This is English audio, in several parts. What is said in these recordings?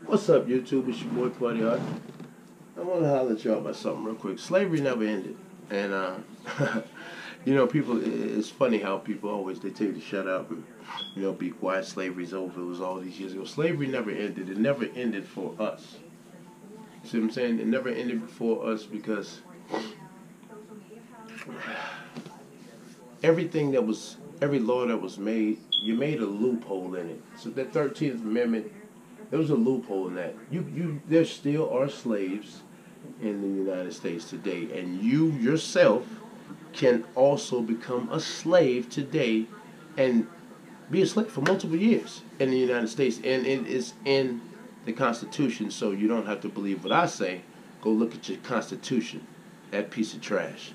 What's up, YouTube? It's your boy Putty Hut. I want to holler at y'all about something real quick. Slavery never ended, and you know, people. It's funny how people always they tell you to shut up and be quiet. Slavery's over. It was all these years ago. Slavery never ended. It never ended for us. See what I'm saying? It never ended for us because every law that was made, you made a loophole in it. So that 13th Amendment, there was a loophole in that. There still are slaves in the United States today, and you yourself can also become a slave today and be a slave for multiple years in the United States, and it is in the Constitution. So you don't have to believe what I say. Go look at your Constitution, that piece of trash.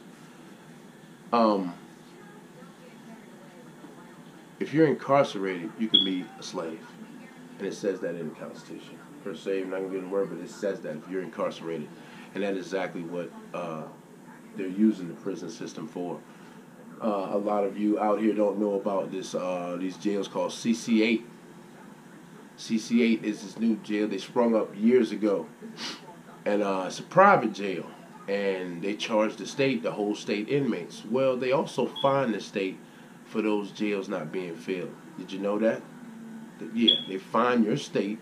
If you're incarcerated, you can be a slave. And it says that in the Constitution. Per se, I'm not going to get in the word, but it says that if you're incarcerated. And that is exactly what they're using the prison system for. A lot of you out here don't know about this these jails called CC8. CC8 is this new jail. They sprung up years ago. And it's a private jail. And they charge the state, the whole state inmates. Well, they also fine the state for those jails not being filled. Did you know that? Yeah, they fine your state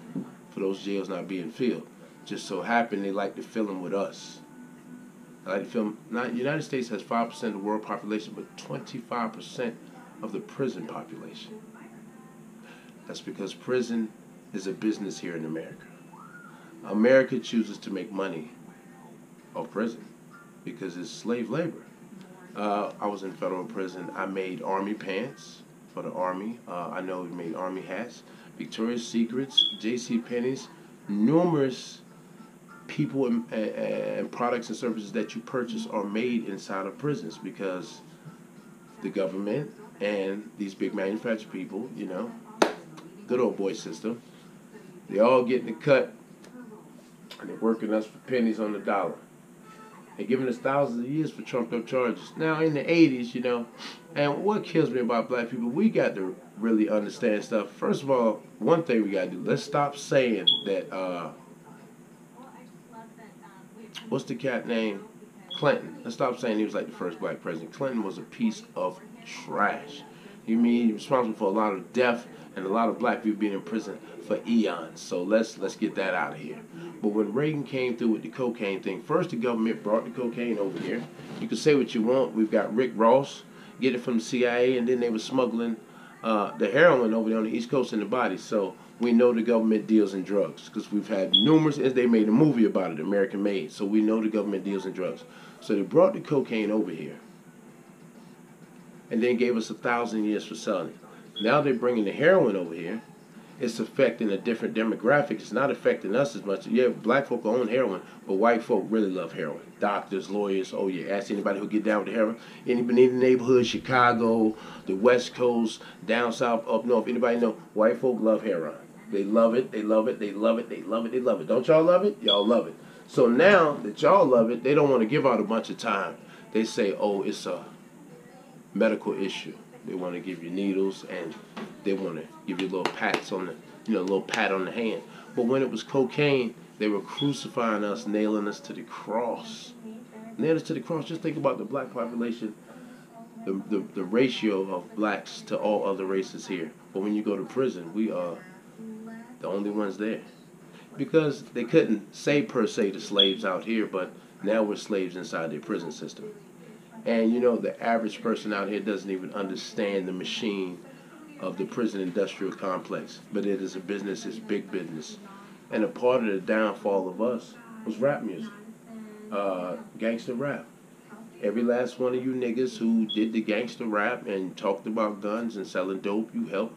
for those jails not being filled. Just so happen they like to fill them with us. I like to fill them. Now, the United States has 5% of the world population, but 25% of the prison population. That's because prison is a business here in America. America chooses to make money off prison because it's slave labor. I was in federal prison. I made army pants for the army. I know we made army hats, Victoria's Secrets, JCPenney's, numerous people and products and services that you purchase are made inside of prisons because the government and these big manufacturer people, good old boy system, they all getting the cut and they're working us for pennies on the dollar. They're giving us thousands of years for trumped up charges. Now in the 80s, and what kills me about black people, we got to really understand stuff. First of all, one thing we got to do, let's stop saying that, what's the cat name? Clinton. Let's stop saying he was like the first black president. Clinton was a piece of trash. You mean he's responsible for a lot of death and a lot of black people being in prison for eons. So let's get that out of here. But when Reagan came through with the cocaine thing, first the government brought the cocaine over here. You can say what you want. We've got Rick Ross, get it from the CIA, and then they were smuggling the heroin over there on the East Coast in the body. So we know the government deals in drugs because we've had numerous, as they made a movie about it, American Made. So we know the government deals in drugs. So they brought the cocaine over here and then gave us 1,000 years for selling it. Now they're bringing the heroin over here. It's affecting a different demographic. It's not affecting us as much. Yeah, black folk own heroin, but white folk really love heroin. Doctors, lawyers, oh yeah, ask anybody who get down with the heroin. Anybody in the neighborhood, Chicago, the West Coast, down south, up north, anybody know, white folk love heroin. They love it, they love it, they love it, they love it, they love it. Don't y'all love it? Y'all love it. So now that y'all love it, they don't want to give out a bunch of time. They say, oh, it's a medical issue. They want to give you needles and they want to give you little pats on the, little pat on the hand. But when it was cocaine, they were crucifying us, nailing us to the cross. Nailing us to the cross. Just think about the black population, the ratio of blacks to all other races here. But when you go to prison, we are the only ones there. Because they couldn't say per se the slaves out here, but now we're slaves inside their prison system. And the average person out here doesn't even understand the machine of the prison industrial complex. But it is a business, it's big business. And a part of the downfall of us was rap music. Gangster rap. Every last one of you niggas who did the gangster rap and talked about guns and selling dope, you helped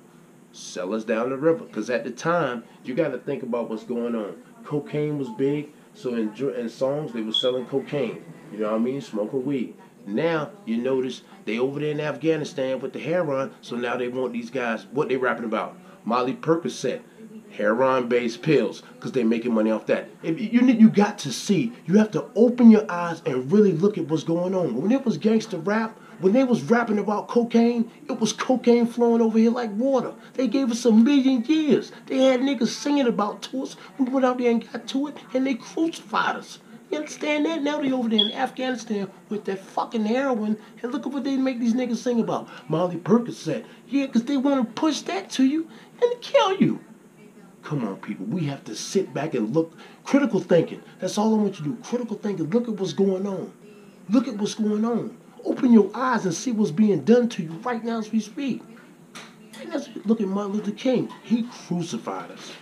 sell us down the river. Because at the time, you got to think about what's going on. Cocaine was big, so in songs they were selling cocaine. You know what I mean? Smoking weed. Now, you notice they over there in Afghanistan with the heroin, so now they want these guys, what they rapping about? Molly Percocet, heroin-based pills, because they're making money off that. If you got to see, you have to open your eyes and really look at what's going on. When it was gangster rap, When they was rapping about cocaine, it was cocaine flowing over here like water. They gave us 1,000,000 years. They had niggas singing about to us. We went out there and got to it, and they crucified us. You understand that? Now they over there in Afghanistan with that fucking heroin, and look at what they make these niggas sing about. Molly Percocet. Yeah, because they want to push that to you and kill you. Come on, people. We have to sit back and look. Critical thinking. That's all I want you to do. Critical thinking. Look at what's going on. Look at what's going on. Open your eyes and see what's being done to you right now as we speak. And look at Martin Luther King. He crucified us.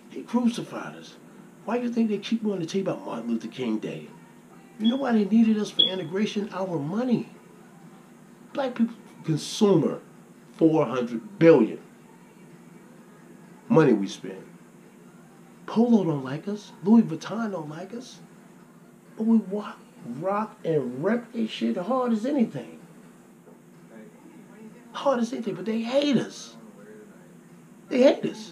He crucified us. Why do you think they keep wanting to tell you about Martin Luther King Day? You know why they needed us for integration? Our money. Black people, consumer, 400 billion. Money we spend. Polo don't like us. Louis Vuitton don't like us. But we rock and rep this shit hard as anything. Hard as anything, but they hate us. They hate us.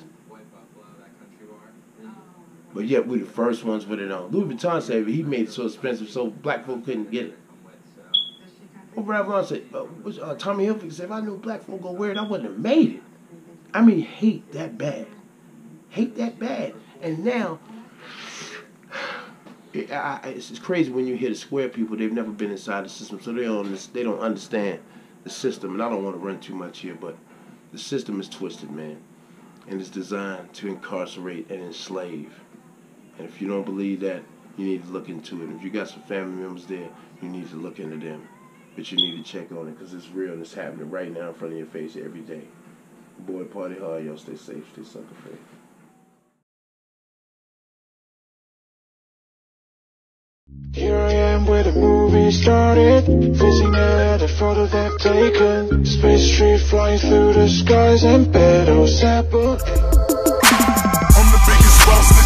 But yet we're the first ones with it on. Louis Vuitton said he made it so expensive so black folk couldn't get it. Well, Brad Ron said, Tommy Hilfiger said, if I knew black folk gonna wear it, I wouldn't have made it. I mean, hate that bad. Hate that bad. And now, it's crazy when you hear the square people. They've never been inside the system, so they don't understand the system. And I don't want to run too much here, but the system is twisted, man, and it's designed to incarcerate and enslave. And if you don't believe that, you need to look into it. If you got some family members there, you need to look into them. But you need to check on it because it's real and it's happening right now in front of your face every day. Boy, party hard, y'all. Stay safe, stay sucker free. Here I am where the movie started, facing at a photo they've taken. Space tree flying through the skies and petals apple. I'm the biggest boss.